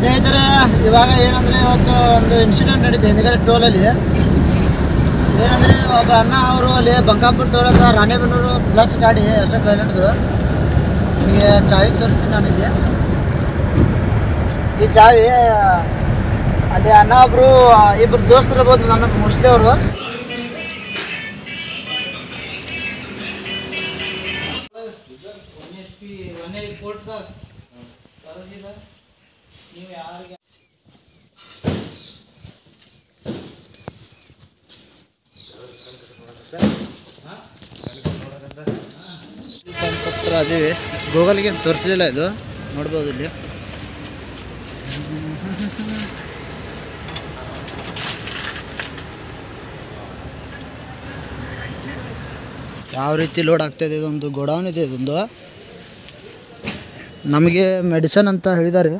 ಸ್ನೇಹಿತರೆ, ಇವಾಗ ಏನಂದರೆ ಇವತ್ತು ಒಂದು ಇನ್ಸಿಡೆಂಟ್ ನಡೀತು ಹಿಂದ್ಗಡೆ ಟೋಲಲ್ಲಿ. ಏನಂದರೆ ಒಬ್ಬ ಅಣ್ಣ ಅವರು ಅಲ್ಲಿ ಬಂಕಾಪುರ ಟೋಲ್ ಹತ್ರ ರಾಣೆಬೆನ್ನೂರು ಪ್ಲಸ್ ಗಾಡಿ ಅಶೋಕ್ ಲೈಲ್ಯಾಂಡ್ದು. ನಿಮಗೆ ಚಾವಿ ತೋರಿಸ್ತೀನಿ ನಾನಿಲ್ಲಿ. ಈ ಚಾವಿ ಅಲ್ಲಿ ಅಣ್ಣ ಒಬ್ಬರು ಇಬ್ಬರು ದೋಸ್ತರು ಇರ್ಬೋದು ನನ್ನ ಮೋಸ್ಟ್ಲಿ ಅವರು. ನೀವು ಯಾರಿಗೆ ಪತ್ರ ಅದೇವಿ ಗೂಗಲ್ಗೆ ತೋರಿಸಲಿಲ್ಲ, ಇದು ನೋಡ್ಬೋದು ಇಲ್ಲಿ. ಯಾವ ರೀತಿ ಲೋಡ್ ಆಗ್ತಾಯಿದೆ, ಇದೊಂದು ಗೋಡೌನ್ ಇದೆ. ಇದೊಂದು ನಮಗೆ ಮೆಡಿಸನ್ ಅಂತ ಹೇಳಿದ್ದಾರೆ.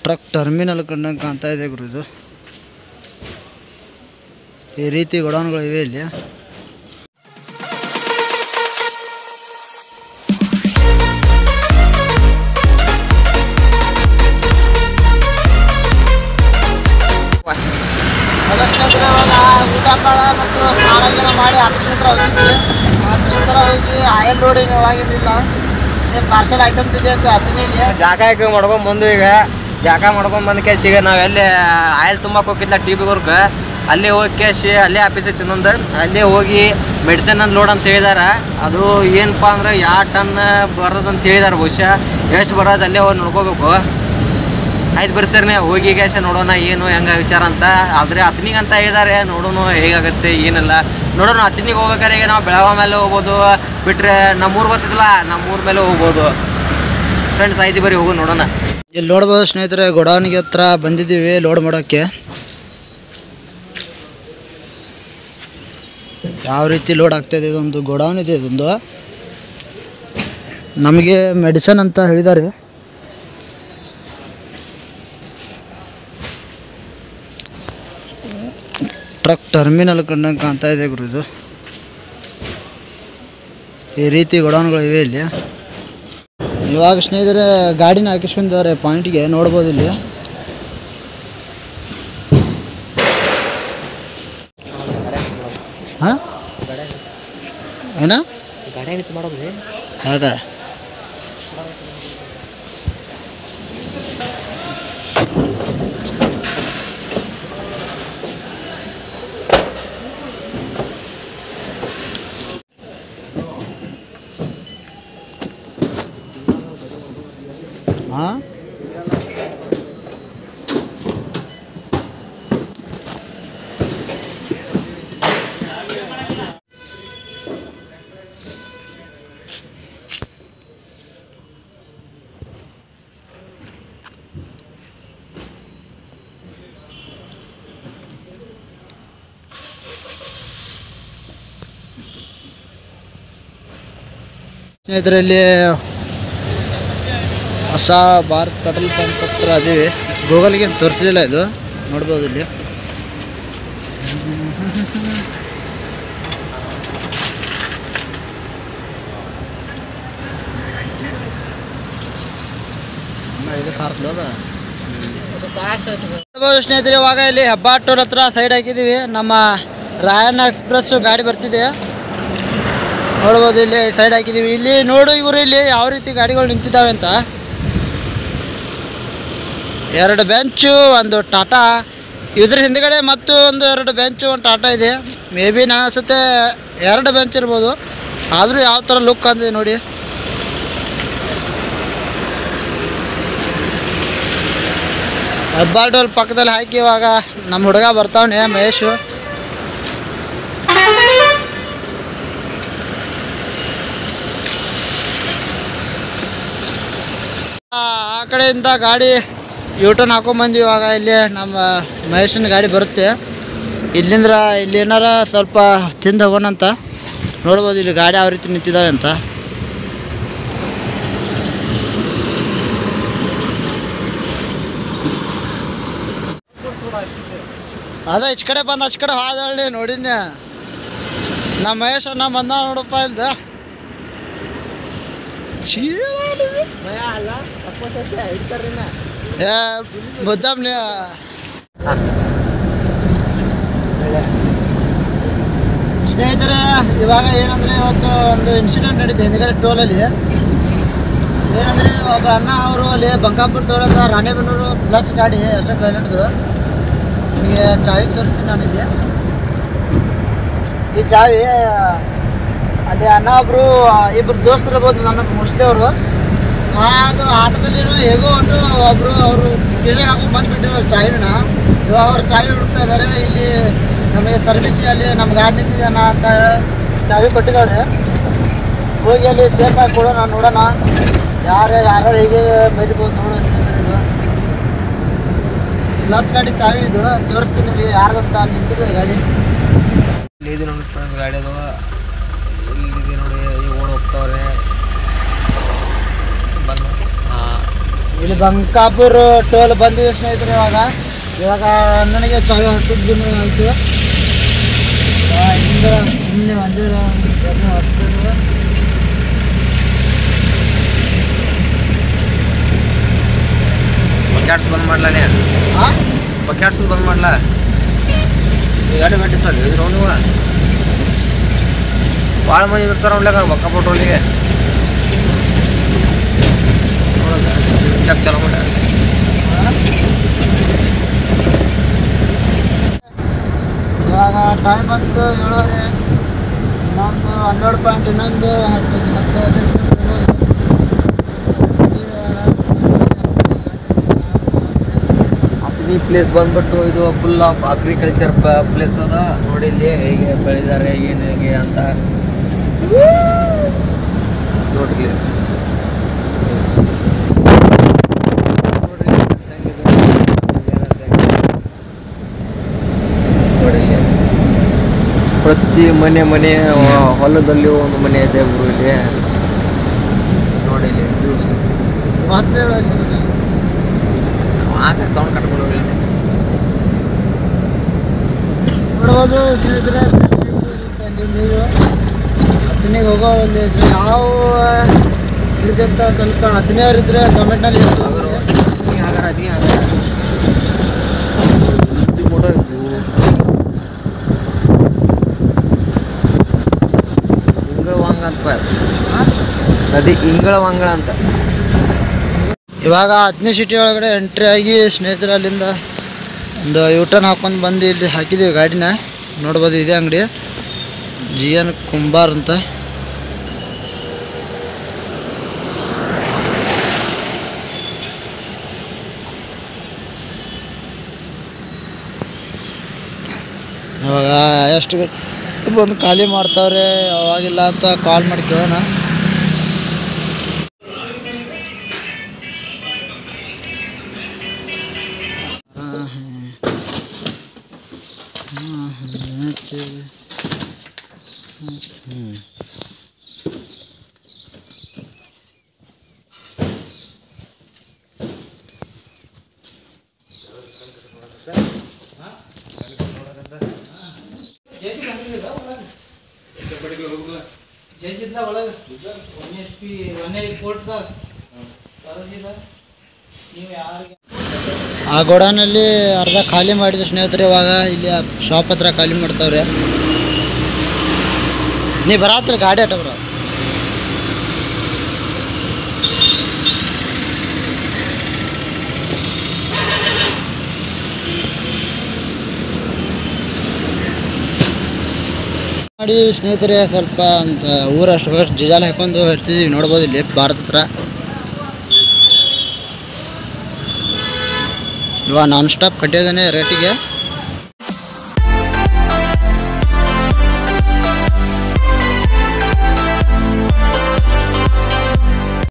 ಟ್ರಕ್ ಟರ್ಮಿನಲ್ ಕಂಡಂಗೆ ಕಾಣ್ತಾ ಇದೆ ಗುರು. ಇದು ಈ ರೀತಿ ಗೋಡೌನ್ಗಳು ಇವೆ ಇಲ್ಲಿ. ಊಟ ಪಾಡ ಮತ್ತು ಸ್ನಾನ ಮಾಡಿ ಆಫೀಸ್ ಹತ್ರ ಹೋಗಿದ್ವಿ. ಆಫೀಸ್ ಹತ್ರ ಹೋಗಿ ಆಯಿಲ್ ಲೋಡಿಂಗ್ ಆಗಿರಲಿಲ್ಲ. ಪಾರ್ಸಲ್ ಐಟಮ್ಸ್ ಇದೆ ಅಂತ ಅದನ್ನೇ ಜಾಗ ಮಾಡ್ಕೊಂಡ್ ಬಂದು ಈಗ ಜಾಗ ಮಾಡ್ಕೊಂಡ್ ಬಂದ ಕೇಸ್ ಈಗ ನಾವೆಲ್ಲಿ ಆಯಿಲ್ ತುಂಬಕ್ಕೆ ಹೋಗಿಲ್ಲ ಟಿ ಬಿ ವರ್ಕ್ ಅಲ್ಲಿ ಹೋಗಿ ಕೇಸಿ ಅಲ್ಲೇ ಆಫೀಸ್ ಐತಿ ಇನ್ನೊಂದು. ಅಲ್ಲೇ ಹೋಗಿ ಮೆಡಿಸಿನ್ ಅಂತ ಲೋಡ್ ಅಂತ ಹೇಳಿದಾರೆ. ಅದು ಏನಪ್ಪ ಅಂದ್ರೆ ಯಾವ ಟನ್ ಬರೋದಂತ ಹೇಳಿದಾರೆ. ಬಹುಶಃ ಎಷ್ಟು ಬರೋದು ಅಲ್ಲೇ ಹೋಗಿ ನೋಡ್ಕೋಬೇಕು. ಆಯ್ತು ಬರ್ರಿ ಸರ್, ಹೋಗಿ ಗ್ಯಾಸ ನೋಡೋಣ ಏನು ಹೆಂಗೆ ವಿಚಾರ ಅಂತ. ಆದರೆ ಹತ್ತನಿಗೆ ಅಂತ ಹೇಳಿದ್ದಾರೆ, ನೋಡೋಣ ಹೇಗಾಗುತ್ತೆ ಏನೆಲ್ಲ ನೋಡೋಣ. ಹತ್ತನಿಗೆ ಹೋಗ್ಬೇಕಾದ್ರೆ ಈಗ ನಾವು ಬೆಳಗಾವಿ ಮೇಲೆ ಹೋಗ್ಬೋದು, ಬಿಟ್ಟರೆ ನಮ್ಮೂರು ಗೊತ್ತಿಲ್ಲ ನಮ್ಮೂರ ಮೇಲೆ ಹೋಗ್ಬೋದು. ಫ್ರೆಂಡ್ಸ್ ಆಯ್ತು ಬರ್ರಿ ಹೋಗು ನೋಡೋಣ. ಇಲ್ಲಿ ನೋಡ್ಬೋದು ಸ್ನೇಹಿತರೆ, ಗೋಡೌನ್ಗೆ ಹತ್ರ ಬಂದಿದ್ದೀವಿ ಲೋಡ್ ಮಾಡೋಕ್ಕೆ. ಯಾವ ರೀತಿ ಲೋಡ್ ಆಗ್ತಾಯಿದೆ, ಇದೊಂದು ಗೋಡೌನ್ ಇದೆ. ಇದೊಂದು ನಮಗೆ ಮೆಡಿಸನ್ ಅಂತ ಹೇಳಿದ್ದಾರೆ. ಟ್ರಕ್ ಟರ್ಮಿನಲ್ ಕಂಡಂಗೆ ಕಾಣ್ತಾ ಇದೆ ಗುರು. ಇದು ಈ ರೀತಿ ಗೋಡೌನ್ಗಳು ಇವೆ ಇಲ್ಲಿ. ಇವಾಗ ಸ್ನೇಹಿತರೆ ಗಾಡಿನ ಹಾಕಿಸ್ಕೊಂಡಿದ್ದಾರೆ ಪಾಯಿಂಟ್ಗೆ, ನೋಡ್ಬೋದು ಇಲ್ಲಿ. ಹಾಂ ಏನ ಗಾಡಿ ನಿಂತು ಮಾಡೋದು ಹಾಗ ಹಾಂ ಸ್ನೇಹಿತರಲ್ಲಿ ಹೊಸ ಭಾರತ್ ಪೆಟ್ರೋಲ್ ಪಂಪ್ ಹತ್ರ ಅದೇವಿ. ಗೂಗಲ್ಗೆ ತೋರಿಸಲಿಲ್ಲ, ಇದು ನೋಡ್ಬೋದು ಇಲ್ಲಿ. ನೋಡ್ಬೋದು ಸ್ನೇಹಿತರೆ, ಇವಾಗ ಇಲ್ಲಿ ಹೆಬ್ಬಾಳ ಟೋಲ್ ಹತ್ರ ಸೈಡ್ ಹಾಕಿದ್ದೀವಿ. ನಮ್ಮ ರಾಯಣ್ಣ ಎಕ್ಸ್ಪ್ರೆಸ್ ಗಾಡಿ ಬರ್ತಿದೆ, ನೋಡ್ಬೋದು ಇಲ್ಲಿ ಸೈಡ್ ಹಾಕಿದ್ದೀವಿ. ಇಲ್ಲಿ ನೋಡು ಇವರು ಇಲ್ಲಿ ಯಾವ ರೀತಿ ಗಾಡಿಗಳು ನಿಂತಿದ್ದಾವೆ ಅಂತ. ಎರಡು ಬೆಂಚು, ಒಂದು ಟಾಟಾ, ಇದ್ರ ಹಿಂದ್ಗಡೆ ಮತ್ತು ಒಂದು ಎರಡು ಬೆಂಚು, ಒಂದು ಟಾಟಾ ಇದೆ. ಮೇ ಬಿ ನಾನು ಅನ್ಸುತ್ತೆ ಎರಡು ಬೆಂಚ್ ಇರ್ಬೋದು. ಆದರೂ ಯಾವ ಥರ ಲುಕ್ ಅಂದಿದೆ ನೋಡಿ. ಹೆಬ್ಬಾಳ ಟೋಲ್ ಪಕ್ಕದಲ್ಲಿ ಹಾಕಿ ಇವಾಗ ನಮ್ಮ ಹುಡುಗ ಬರ್ತಾವನೆ ಮಹೇಶು. ಆ ಕಡೆಯಿಂದ ಗಾಡಿ ಯೂಟರ್ನ್ ಹಾಕೊಂಡ್ಬಂದ್ವಿ. ಇವಾಗ ಇಲ್ಲಿ ನಮ್ಮ ಮಹೇಶನ ಗಾಡಿ ಬರುತ್ತೆ. ಇಲ್ಲಿಂದ ಇಲ್ಲಿ ಏನಾರ ಸ್ವಲ್ಪ ತಿಂದು ಹೋಗೋಣಂತ. ನೋಡ್ಬೋದು ಇಲ್ಲಿ ಗಾಡಿ ಯಾವ ರೀತಿ ನಿಂತಿದ್ದಾವೆ ಅಂತ. ಅದ ಇಚ್ ಕಡೆ ಬಂದು ಅಚ್ ಕಡೆ ಹೋದಳ್ಳಿ ನೋಡಿನ. ನಮ್ಮ ಮಹೇಶ್ ಅಣ್ಣ ಬಂದ ನೋಡಪ್ಪ ಇಲ್ದ. ಮುದ್ದಾಮ್ ಸ್ನೇಹಿತರೆ, ಇವಾಗ ಏನಂದರೆ ಇವತ್ತು ಒಂದು ಇನ್ಸಿಡೆಂಟ್ ನಡೀತು ಹಿಂದ್ಗಡೆ ಟೋಲಲ್ಲಿ. ಏನಂದರೆ ಒಬ್ಬ ಅಣ್ಣ ಅವರು ಅಲ್ಲಿ ಬಂಕಾಪುರ ಟೋಲ್ ಹತ್ರ ರಾಣೆಬೆನ್ನೂರು ಪ್ಲಸ್ ಗಾಡಿ ಅಶೋಕ್ ಲೈಲ್ಯಾಂಡ್ದು. ನಿಮಗೆ ಚಾವಿ ತೋರಿಸ್ತೀನಿ ನಾನು ಇಲ್ಲಿ. ಈ ಚಾವಿ ಅಲ್ಲಿ ಅಣ್ಣ ಒಬ್ಬರು ಇಬ್ಬರು ದೋಸ್ತರು ಇರ್ಬೋದು ನನ್ನ ಮೋಸ್ಟ್ಲಿ ಅವರು. ಅದು ಆಟದಲ್ಲಿ ಹೇಗೋ ಒಂದು ಒಬ್ಬರು ಅವರು ಕಿವಿಗೆ ಹಾಕೊಂಡು ಬಂದುಬಿಟ್ಟಿದ್ದಾರೆ ಚಾವಿನ. ಇವಾಗ ಅವ್ರು ಚಾವಿ ಹುಡುಕ್ತಾ ಇದ್ದಾರೆ. ಇಲ್ಲಿ ನಮಗೆ ತರಬಿಸಿ ಅಲ್ಲಿ ನಮ್ಮ ಗಾಡಿ ನಿಂತಿದೆ ಅಣ್ಣ ಅಂತ ಚಾವಿ ಕೊಟ್ಟಿದ್ದಾರೆ. ಹೋಗಿ ಅಲ್ಲಿ ಸೇಫಾಗಿ ಕೊಡೋಣ, ನೋಡೋಣ ಯಾರು ಹೇಗೆ ಬೈರ್ಬೋದು ನೋಡೋದು. ಇದು ಪ್ಲಸ್ ಗಾಡಿ ಚಾವಿ ಇದು ತೋರಿಸ್ತೀನಿ ನಿಮಗೆ ಯಾರ್ದಂತ ಅಲ್ಲಿ ನಿಂತಿದೆ ಗಾಡಿ. ಇಲ್ಲಿ ನೋಡಿ ಫ್ರೆಂಡ್ಸ್, ಗಾಡಿ ಅದು ಇಲ್ಲಿದೆ ನೋಡಿ, ಈ ಓಡ್ ಹೋಗ್ತಾವ್ರೆ. ಇಲ್ಲಿ ಬಂಕಾಪುರ ಟೋಲ್ ಬಂದಿದೆ ಸ್ನೇಹಿತರೆ. ಇವಾಗ ನನಗೆ ಚಾವಿ ಹತ್ತಿದ ದಿನ ಆಯಿತು. ಹಿಂಗ ಸುಮ್ಮನೆ ಒಂದೇ ಹೊತ್ತಿದ್ರು. ಬಕ್ಯಾಟ್ಸ್ ಬಂದ್ ಮಾಡ್ಲಾನೆ, ಬಕ್ಯಾಟ್ಸ್ ಬಂದ್ ಮಾಡ್ಲಾ. ಈ ಗಾಡಿ ಗಟ್ಟಿತ್ತಲ್ಲ ಇದ್ರು ನೀವು ಭಾಳ ಮಂದಿ ಇರ್ತಾರೆ ನೋಡ್ಲಾಕ ಬಂಕಾಪುರ ಟೋಲಿಗೆ. ಚೆಕ್ ಚಲೋ ಮಾಡ. ಇವಾಗ ಟೈಮ್ ಬಂತು 7:30. ಇನ್ನೊಂದು 12 ಪಾಯಿಂಟ್, ಇನ್ನೊಂದು 10 ಈ ಪ್ಲೇಸ್ ಬಂದ್ಬಿಟ್ಟು ಇದು ಫುಲ್ ಆಫ್ ಅಗ್ರಿಕಲ್ಚರ್ ಪ್ಲೇಸ್ ಅದ. ನೋಡಿ ಇಲ್ಲಿ ಹೇಗೆ ಬೆಳೆದಾರೆ ಏನು ಹೇಗೆ ಅಂತ ನೋಡ್ರಿ. ಪ್ರತಿ ಮನೆ ಹೊಲದಲ್ಲಿ ಒಂದು ಮನೆ ಇದೆ ಗುರು ಇಲ್ಲಿ. ನೋಡಿ ಇಲ್ಲಿ ಮತ್ತೆ ಸೌಂಡ್ ಕಟ್ಕೊಂಡು ಹೋಗಿ ನೋಡ್ಬೋದು ಸ್ನೇಹಿತರೆ. ನೀರು ಹತ್ತನಿಗೆ ಹೋಗೋ ಒಂದು ನಾವು ಇದಕ್ಕಿಂತ ಸ್ವಲ್ಪ 15 ಇದ್ರೆ ಗೌರ್ಮೆಂಟ್ನಲ್ಲಿ ಇಂಗಳವಂಗ ಅಂತ ನದಿ ಇಂಗಳವಂಗಳ ಅಂತ. ಇವಾಗ 10ನೇ ಸಿಟಿ ಒಳಗಡೆ ಎಂಟ್ರಿ ಆಗಿ ಸ್ನೇಹಿತರೆ ಅಲ್ಲಿಂದ ಒಂದು ಯೂಟರ್ನ್ ಹಾಕೊಂಡು ಬಂದು ಇಲ್ಲಿ ಹಾಕಿದ್ದೀವಿ ಗಾಡಿನ. ನೋಡ್ಬೋದು ಇದೆ ಅಂಗಡಿ GN ಕುಂಬಾರ್ ಅಂತ. ಇವಾಗ ಎಷ್ಟು ಬಂದು ಖಾಲಿ ಮಾಡ್ತಾವ್ರೆ ಅವಾಗಿಲ್ಲ ಅಂತ ಕಾಲ್ ಮಾಡಿ ಕೇಳೋಣ. ಆ ಗೋಡಾನಲ್ಲಿ ಅರ್ಧ ಖಾಲಿ ಮಾಡಿದ ಸ್ನೇಹಿತರೆ. ಇವಾಗ ಇಲ್ಲಿ ಶಾಪ್ ಹತ್ರ ಖಾಲಿ ಮಾಡ್ತಾವ್ರೆ. ನೀ ಬರತ್ರಿ ಗಾಡಿ ಆಟ ಬರ. ಮಾಡಿ ಸ್ನೇಹಿತರೆ ಸ್ವಲ್ಪ ಅಂತ ಊರಷ್ಟು ಡಿಜಾಲ್ ಹಾಕೊಂಡು ಇರ್ತಿದ್ದೀವಿ. ನೋಡ್ಬೋದು ಇಲ್ಲಿ ಭಾರತ ಹತ್ರ ಇವಾಗ ನಾನ್ ಸ್ಟಾಪ್ ಕಟ್ಟಿದ್ದಾನೆ ರೇಟಿಗೆ.